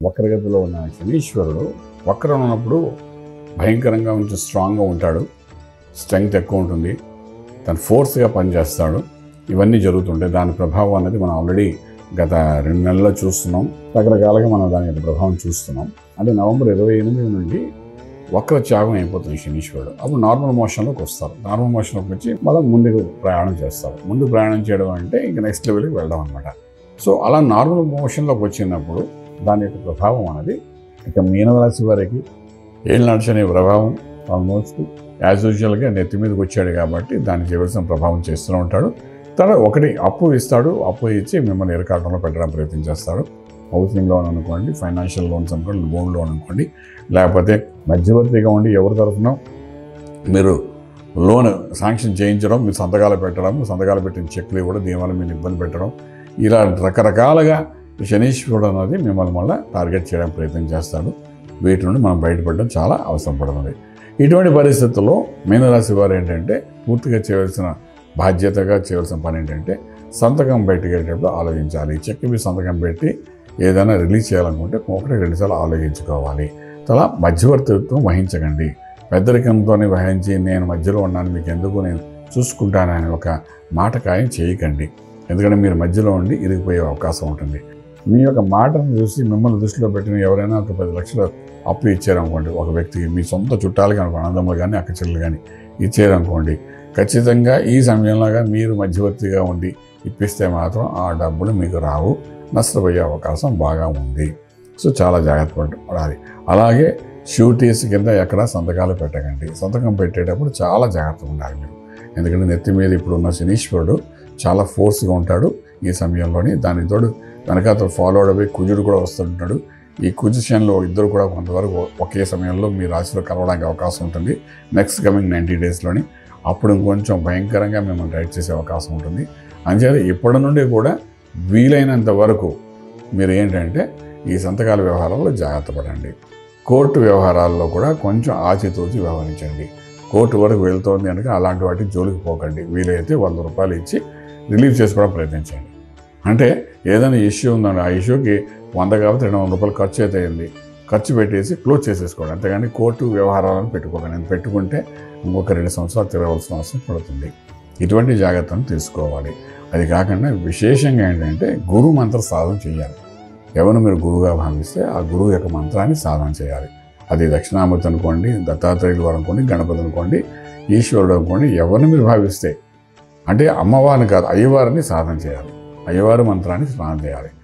వక్రగతిలో ఉన్న శనీశ్వరుడు వక్రం ఉన్నప్పుడు భయంకరంగా కొంచెం స్ట్రాంగ్గా ఉంటాడు, స్ట్రెంగ్త్ ఎక్కువ ఉంటుంది, తను ఫోర్స్గా పనిచేస్తాడు. ఇవన్నీ జరుగుతుంటాయి. దాని ప్రభావం అనేది మనం ఆల్రెడీ గత 2 నెలల్లో చూస్తున్నాం. రకరకాలుగా మనం దాని యొక్క ప్రభావం చూస్తున్నాం. అంటే నవంబర్ 28 నుండి వక్ర త్యాగం అయిపోతుంది శనీశ్వరుడు. అప్పుడు నార్మల్ మోషన్లోకి వస్తారు. నార్మల్ మోషన్లోకి వచ్చి మళ్ళీ ముందుకు ప్రయాణం చేస్తారు. ముందు ప్రయాణం చేయడం అంటే ఇంక నెక్స్ట్ లెవెల్కి వెళ్ళడం అనమాట. సో అలా నార్మల్ మోషన్లోకి వచ్చినప్పుడు దాని యొక్క ప్రభావం అనేది ఇక మీనరాశి వారికి ఏళ్ళనాటి శని ప్రభావం ఆల్మోస్ట్ యాజ్ యూజువల్గా నెత్తి మీదకి వచ్చాడు కాబట్టి దాన్ని చేయవలసిన ప్రభావం చేస్తూ ఉంటాడు. తన ఒకటి అప్పు ఇస్తాడు, అప్పు ఇచ్చి మిమ్మల్ని ఇరకాటంలో పెట్టడం ప్రయత్నం చేస్తాడు. హౌసింగ్ లోన్ అనుకోండి, ఫైనాన్షియల్ లోన్స్ అనుకోండి, గోల్డ్ లోన్ అనుకోండి, లేకపోతే మధ్యవర్తిగా ఉండి ఎవరి తరఫున మీరు లోన్ శాంక్షన్ చేయించడం, మీరు సంతకాలు పెట్టిన చెక్లు ఇవ్వడం, దీనివల్ల మీరు ఇబ్బంది పెట్టడం, ఇలా రకరకాలుగా శనీశ్వరుడు అనేది మిమ్మల్ని మళ్ళీ టార్గెట్ చేయడం ప్రయత్నం చేస్తాడు. వీటి నుండి మనం బయటపడడం చాలా అవసరం పడుతుంది. ఇటువంటి పరిస్థితుల్లో మీనరాశి వారు ఏంటంటే పూర్తిగా చేయవలసిన బాధ్యతగా చేయవలసిన పని ఏంటంటే సంతకం పెట్టేటప్పుడు ఆలోచించాలి. చెక్ మీద సంతకం పెట్టి ఏదైనా రిలీజ్ చేయాలనుకుంటే 1-2 సార్లు ఆలోచించుకోవాలి. అలా మధ్యవర్తిత్వం వహించకండి. పెద్దరికంతోనే వహించి నేను మధ్యలో ఉన్నాను, మీకు ఎందుకు నేను చూసుకుంటానని ఒక మాట ఖాయం చేయకండి. ఎందుకంటే మీరు మధ్యలో ఉండి ఇరిగిపోయే అవకాశం ఉంటుంది. మీ యొక్క మాటను చూసి మిమ్మల్ని దృష్టిలో పెట్టిన ఎవరైనా ఒక 10 లక్షలు అప్పు ఇచ్చారనుకోండి, ఒక వ్యక్తికి మీ సొంత చుట్టాలుగా అన్నదమ్ములు కానీ అక్క చెల్లెలు కానీ ఇచ్చారనుకోండి, ఖచ్చితంగా ఈ సమయంలోగా మీరు మధ్యవర్తిగా ఉండి ఇప్పిస్తే మాత్రం ఆ డబ్బులు మీకు రావు, నష్టపోయే అవకాశం బాగా ఉంది. సో చాలా జాగ్రత్త పడాలి. అలాగే షూరిటీస్ కింద ఎక్కడ సంతకాలు పెట్టకండి. సంతకం పెట్టేటప్పుడు చాలా జాగ్రత్తగా ఉండాలి మీరు. ఎందుకంటే నెత్తి మీద ఇప్పుడున్న శనీశ్వరుడు చాలా ఫోర్స్గా ఉంటాడు ఈ సమయంలోని. దానితోడు వెనకాల ఫాలో అవే కుజుడు కూడా వస్తుంటాడు. ఈ కుజిషన్లో ఇద్దరు కూడా కొంతవరకు ఒకే సమయంలో మీ రాశిలో కలవడానికి అవకాశం ఉంటుంది నెక్స్ట్ కమింగ్ 90 డేస్లోని. అప్పుడు ఇంకొంచెం భయంకరంగా మిమ్మల్ని రైడ్ చేసే అవకాశం ఉంటుంది. అంచేది ఇప్పటి నుండి కూడా వీలైనంత వరకు మీరు ఏంటంటే ఈ సంతకాల వ్యవహారాల్లో జాగ్రత్త పడండి. కోర్టు వ్యవహారాల్లో కూడా కొంచెం ఆచితూచి వ్యవహరించండి. కోర్టు వరకు వెళ్తోంది కనుక అలాంటి వాటికి జోలికి పోకండి. వీలైతే 100 రూపాయలు ఇచ్చి రిలీవ్ చేసుకోవడం ప్రయత్నించండి. అంటే ఏదైనా ఇష్యూ ఉందండి, ఆ ఇష్యూకి 100 కాబట్టి 200 రూపాయలు ఖర్చు అయితే అయింది, ఖర్చు పెట్టేసి క్లోజ్ చేసేసుకోండి. అంతేగాని కోర్టు వ్యవహారాలను పెట్టుకోకండి. పెట్టుకుంటే ఇంకొక 2 సంవత్సరాలు తిరగవలసిన అవసరం పడుతుంది. ఇటువంటి జాగ్రత్తను తీసుకోవాలి. అది కాకుండా విశేషంగా ఏంటంటే గురు మంత్ర సాధన చేయాలి. ఎవరు మీరు గురువుగా భావిస్తే ఆ గురువు యొక్క మంత్రాన్ని సాధన చేయాలి. అది దక్షిణామూర్తి అనుకోండి, దత్తాత్రేయులు వారు అనుకోండి, గణపతి అనుకోండి, ఈశ్వరుడు అనుకోండి, ఎవరిని మీరు భావిస్తే అంటే అమ్మవారిని కాదు అయ్యవారిని సాధన చేయాలి. అయ్యవారి మంత్రాన్ని స్నానం చేయాలి.